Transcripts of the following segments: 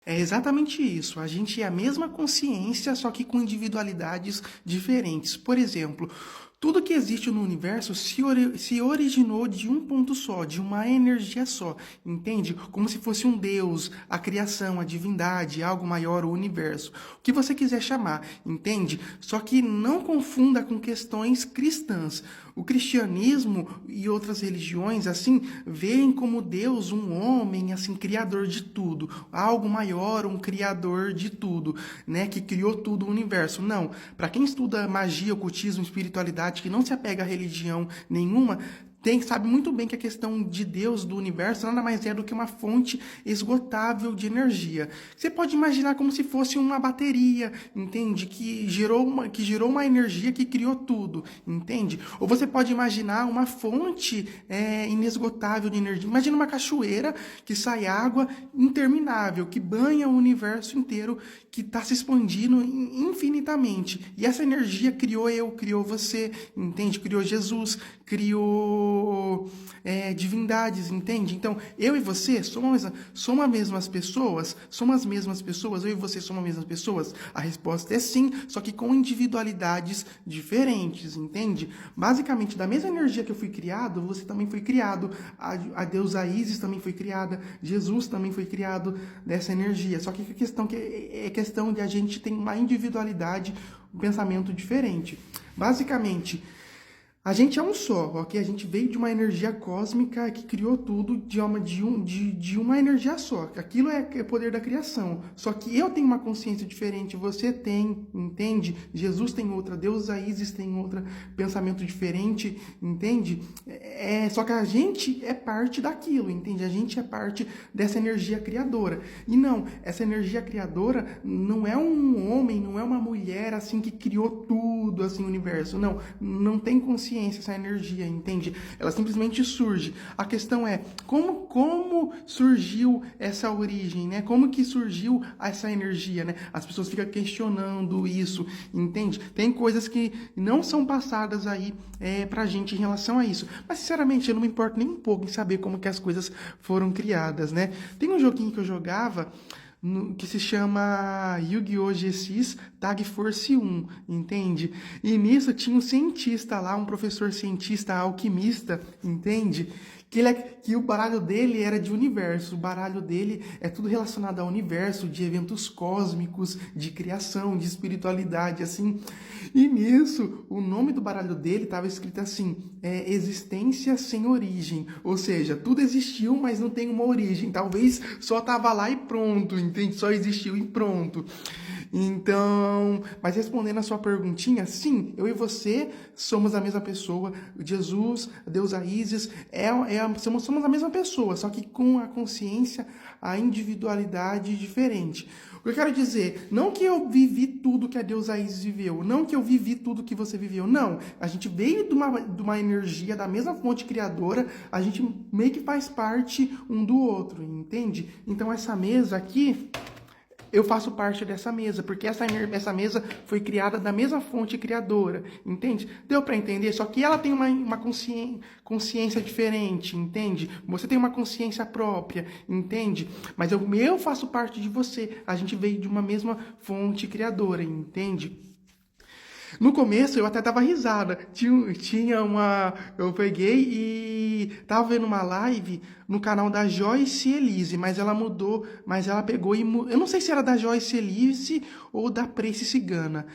É exatamente isso. A gente é a mesma consciência, só que com individualidades diferentes. Por exemplo, tudo que existe no universo se originou de um ponto só, de uma energia só, entende? Como se fosse um Deus, a criação, a divindade, algo maior, o universo. O que você quiser chamar, entende? Só que não confunda com questões cristãs. O cristianismo e outras religiões, assim, veem como Deus um homem, assim, criador de tudo. Algo maior, um criador de tudo, né? Que criou tudo o universo. Não. Para quem estuda magia, ocultismo, espiritualidade, que não se apega a religião nenhuma, sabe muito bem que a questão de Deus, do universo, nada mais é do que uma fonte esgotável de energia. Você pode imaginar como se fosse uma bateria, entende? Que gerou uma energia que criou tudo, entende? Ou você pode imaginar uma fonte inesgotável de energia. Imagina uma cachoeira que sai água interminável, que banha o universo inteiro, que está se expandindo infinitamente. E essa energia criou eu, criou você, entende? Criou Jesus, criou divindades, entende? Então, eu e você somos as mesmas pessoas? Somos as mesmas pessoas? Eu e você somos as mesmas pessoas? A resposta é sim, só que com individualidades diferentes, entende? Basicamente, da mesma energia que eu fui criado, você também foi criado. A deusa Ísis também foi criada. Jesus também foi criado dessa energia. Só que a questão é questão de a gente ter uma individualidade, um pensamento diferente. Basicamente, a gente é um só, ok? A gente veio de uma energia cósmica que criou tudo de uma energia só. Aquilo é poder da criação. Só que eu tenho uma consciência diferente, você tem, entende? Jesus tem outra, Deus Ísis tem outra, pensamento diferente, entende? Só que a gente é parte daquilo, entende? A gente é parte dessa energia criadora. E não, essa energia criadora não é um homem, não é uma mulher assim que criou tudo, assim, o universo. Não tem consciência essa energia, entende? Ela simplesmente surge. A questão é como surgiu essa origem, né? Como que surgiu essa energia, né? As pessoas ficam questionando isso, entende? Tem coisas que não são passadas aí pra gente em relação a isso. Mas, sinceramente, eu não me importo nem um pouco em saber como que as coisas foram criadas, né? Tem um joguinho que eu jogava que se chama Yu-Gi-Oh! GX Tag Force 1, entende? E nisso tinha um cientista lá, um professor cientista alquimista, entende? Que o baralho dele era de universo, o baralho dele é tudo relacionado ao universo, de eventos cósmicos, de criação, de espiritualidade, assim. E nisso, o nome do baralho dele estava escrito assim, existência sem origem, ou seja, tudo existiu, mas não tem uma origem, talvez só estava lá e pronto, entende? Só existiu e pronto. Então, mas respondendo a sua perguntinha, sim, eu e você somos a mesma pessoa. Jesus, a deusa Ísis, somos a mesma pessoa, só que com a consciência, a individualidade diferente. O que eu quero dizer, não que eu vivi tudo que a deusa Ísis viveu, não que eu vivi tudo que você viveu, não. A gente veio de uma energia, da mesma fonte criadora, a gente meio que faz parte um do outro, entende? Então essa mesa aqui, eu faço parte dessa mesa, porque essa mesa foi criada da mesma fonte criadora, entende? Deu para entender? Só que ela tem uma consciência diferente, entende? Você tem uma consciência própria, entende? Mas eu faço parte de você, a gente veio de uma mesma fonte criadora, entende? No começo eu até dava risada. Eu peguei e tava vendo uma live no canal da Joyce Elise, mas ela mudou, mas ela pegou eu não sei se era da Joyce Elise ou da Prece Cigana.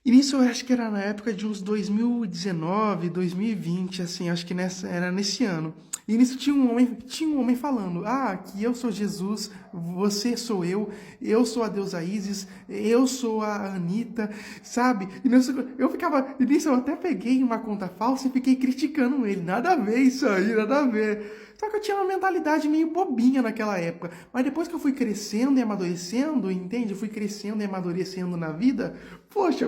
E nisso eu acho que era na época de uns 2019, 2020, assim, acho que era nesse ano. E nisso tinha um homem falando, que eu sou Jesus, você sou eu sou a deusa Ísis, eu sou a Anitta, sabe? E nisso eu até peguei uma conta falsa e fiquei criticando ele, nada a ver isso aí, nada a ver. Só que eu tinha uma mentalidade meio bobinha naquela época. Mas depois que eu fui crescendo e amadurecendo, entende? Eu fui crescendo e amadurecendo na vida, poxa,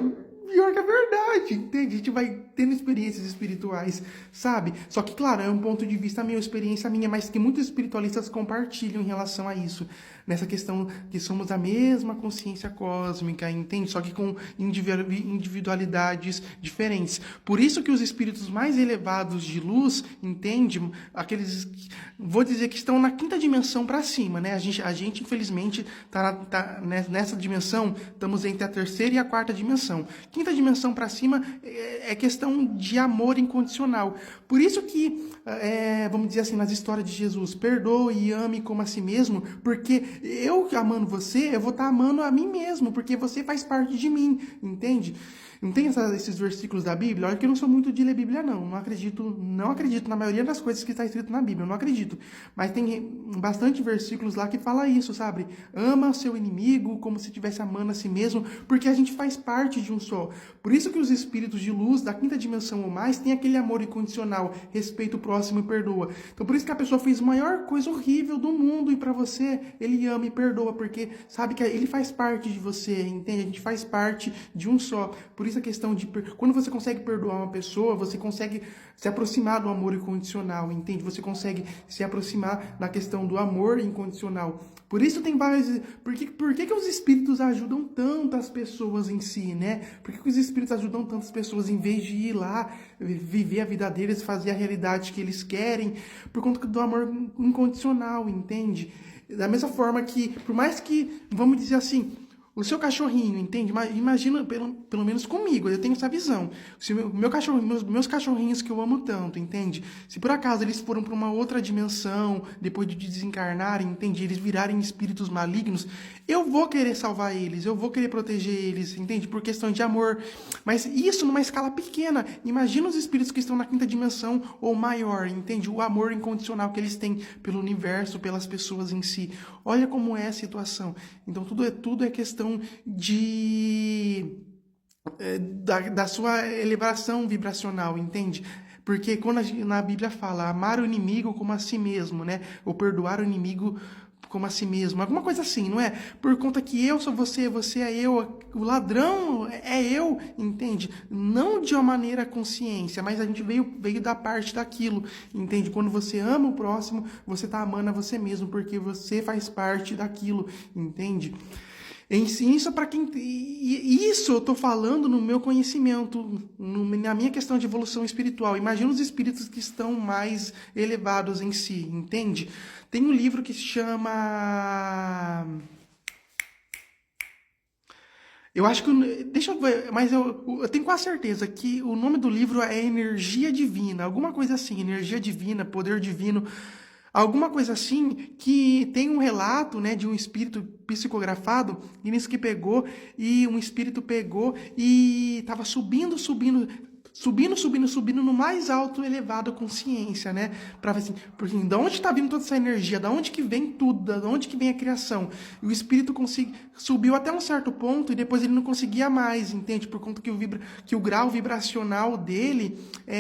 pior que é verdade, entende? A gente vai tendo experiências espirituais, sabe? Só que, claro, é um ponto de vista minha, experiência minha, mas que muitos espiritualistas compartilham em relação a isso. nessa questão que somos a mesma consciência cósmica, entende? Só que com individualidades diferentes. Por isso que os espíritos mais elevados de luz, entende? Aqueles, vou dizer que estão na quinta dimensão para cima, né? A gente infelizmente tá nessa dimensão, estamos entre a terceira e a quarta dimensão. Quinta dimensão para cima é questão de amor incondicional. Por isso que, vamos dizer assim, nas histórias de Jesus, perdoe e ame como a si mesmo, porque eu amando você, eu vou estar amando a mim mesmo, porque você faz parte de mim, entende? Não tem esses versículos da Bíblia? Olha que eu não sou muito de ler Bíblia, não. Não acredito na maioria das coisas que está escrito na Bíblia, eu não acredito. Mas tem bastante versículos lá que fala isso, sabe? Ama o seu inimigo como se estivesse amando a si mesmo, porque a gente faz parte de um só. Por isso que os espíritos de luz da quinta dimensão ou mais têm aquele amor incondicional, respeita o próximo e perdoa. Então por isso que a pessoa fez a maior coisa horrível do mundo e para você, ele ama e perdoa, porque sabe que ele faz parte de você, entende? A gente faz parte de um só. Por isso a questão de... Quando você consegue perdoar uma pessoa, você consegue se aproximar do amor incondicional, entende? Você consegue se aproximar da questão do amor incondicional. Por isso tem vários... Por que os espíritos ajudam tanto as pessoas em si, né? Por que os espíritos ajudam tantas pessoas em vez de ir lá, viver a vida deles, fazer a realidade que eles querem? Por conta do amor incondicional, entende? Da mesma forma que, por mais que, vamos dizer assim... O seu cachorrinho, entende? Imagina, pelo menos comigo, eu tenho essa visão. Se meus cachorrinhos que eu amo tanto, entende? Se por acaso eles foram para uma outra dimensão, depois de desencarnarem, entende? Eles virarem espíritos malignos, eu vou querer salvar eles, eu vou querer proteger eles, entende? Por questão de amor. Mas isso numa escala pequena. Imagina os espíritos que estão na quinta dimensão ou maior, entende? O amor incondicional que eles têm pelo universo, pelas pessoas em si. Olha como é a situação. Então tudo é questão da sua elevação vibracional, entende? Porque quando na Bíblia fala amar o inimigo como a si mesmo, né? Ou perdoar o inimigo como a si mesmo, alguma coisa assim, não é? Por conta que eu sou você, você é eu, o ladrão é eu, entende? Não de uma maneira consciência, mas a gente veio da parte daquilo, entende? Quando você ama o próximo, você está amando a você mesmo, porque você faz parte daquilo, entende? Isso para quem. Isso eu estou falando no meu conhecimento, na minha questão de evolução espiritual. Imagina os espíritos que estão mais elevados em si, entende? Tem um livro que se chama. Eu acho que. Deixa eu ver, mas eu tenho quase certeza que o nome do livro é Energia Divina, alguma coisa assim, Energia Divina, Poder Divino. Alguma coisa assim, que tem um relato, né, de um espírito psicografado, e nisso que pegou, e um espírito pegou e estava subindo no mais alto elevado consciência, né? Para ver assim, porque de onde está vindo toda essa energia? Da onde que vem tudo? Da onde que vem a criação? E o espírito subiu até um certo ponto e depois ele não conseguia mais, entende? Por conta que o grau vibracional dele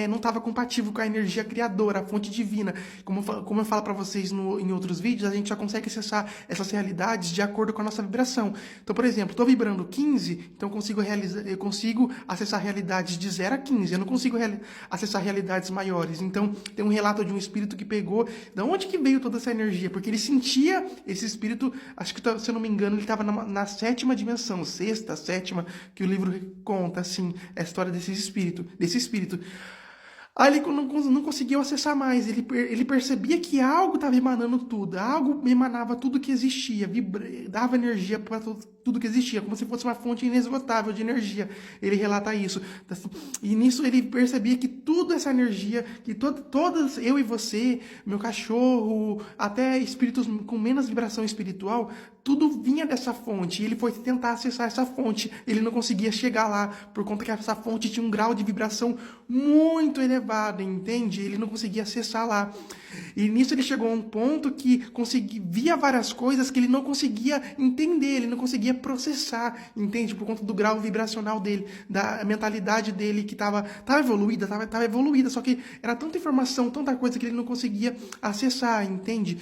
não estava compatível com a energia criadora, a fonte divina. Como eu falo para vocês em outros vídeos, a gente já consegue acessar essas realidades de acordo com a nossa vibração. Então, por exemplo, estou vibrando 15, então eu consigo acessar realidades de 0 a 15. Eu não consigo acessar realidades maiores. Então, tem um relato de um espírito que pegou... Da onde que veio toda essa energia? Porque ele sentia esse espírito... Acho que, se eu não me engano, ele estava na sétima dimensão. Sexta, sétima, que o livro conta, assim, a história desse espírito. Aí ele não conseguiu acessar mais, ele percebia que algo estava emanando tudo, algo emanava tudo que existia, dava energia para tudo que existia, como se fosse uma fonte inesgotável de energia. Ele relata isso. E nisso ele percebia que toda essa energia, que todas, eu e você, meu cachorro, até espíritos com menos vibração espiritual, tudo vinha dessa fonte. E ele foi tentar acessar essa fonte, ele não conseguia chegar lá, por conta que essa fonte tinha um grau de vibração muito elevado, entende? Ele não conseguia acessar lá. E nisso ele chegou a um ponto que via várias coisas que ele não conseguia entender, ele não conseguia processar, entende? Por conta do grau vibracional dele, da mentalidade dele que estava evoluída, só que era tanta informação, tanta coisa que ele não conseguia acessar, entende?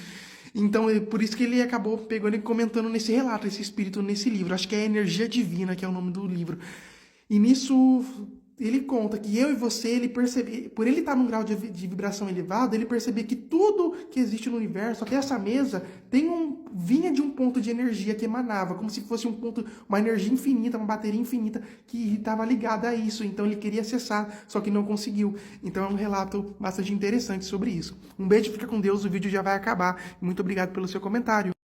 Então, por isso que ele acabou pegando e comentando nesse relato, esse espírito nesse livro. Acho que é Energia Divina, que é o nome do livro. E nisso, ele conta que eu e você, ele percebe, por ele estar num grau de vibração elevado, ele percebia que tudo que existe no universo, até essa mesa, vinha de um ponto de energia que emanava, como se fosse um ponto, uma energia infinita, uma bateria infinita que estava ligada a isso. Então ele queria acessar, só que não conseguiu. Então é um relato bastante interessante sobre isso. Um beijo, fica com Deus, o vídeo já vai acabar. Muito obrigado pelo seu comentário.